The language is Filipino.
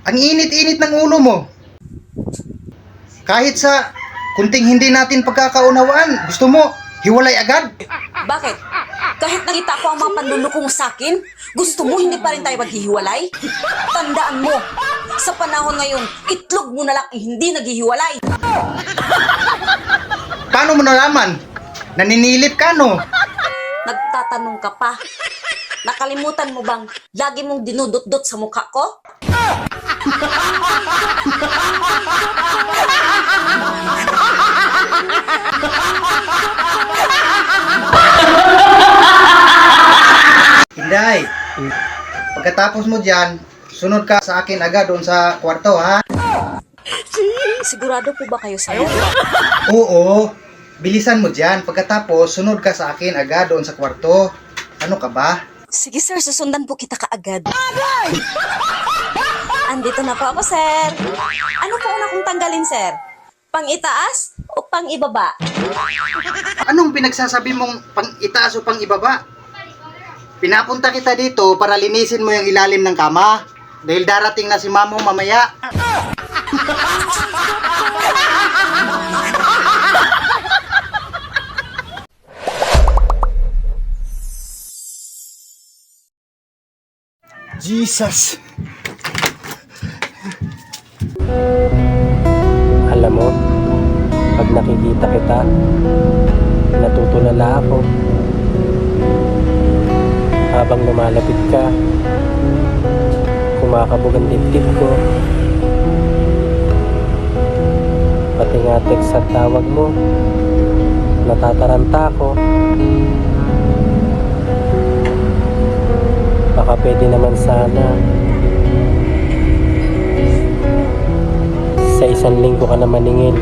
Ang init-init ng ulo mo. Kahit sa kunting hindi natin pagkakaunawaan, gusto mo hiwalay agad? Bakit? Kahit nakita ko ang mga panluloko mo sa akin, gusto mo hindi pa rin tayo maghihiwalay? Tandaan mo, sa panahon ngayon, itlog mo na lang ang hindi naghihiwalay. Paano mo nalaman? Naninilip ka, no? Nagtatanong ka pa. Nakalimutan mo bang lagi mong dinudot-dot sa mukha ko? Inday, pagkatapos mo dyan, sunod ka sa akin agad doon sa kwarto, ha? Sigurado po ba kayo sa'yo? Oo, bilisan mo dyan. Pagkatapos, sunod ka sa akin agad doon sa kwarto. Ano ka ba? Sige sir, susundan po kita kaagad. Andito na po ako, sir. Ano po una kong tanggalin, sir? Pang itaas o pang ibaba? Anong pinagsasabi mong pang itaas o pang ibaba? Pinapunta kita dito para linisin mo yung ilalim ng kama. Dahil darating na si mamo mamaya. Jesus! Alam mo, pag nakikita kita, natutulala ako. Habang lumalapit ka, kumakabog ang dibdib ko. Pati nga text at tawag mo, natataranta ako. Baka pwede naman sana sa 1 linggo ka na maningil.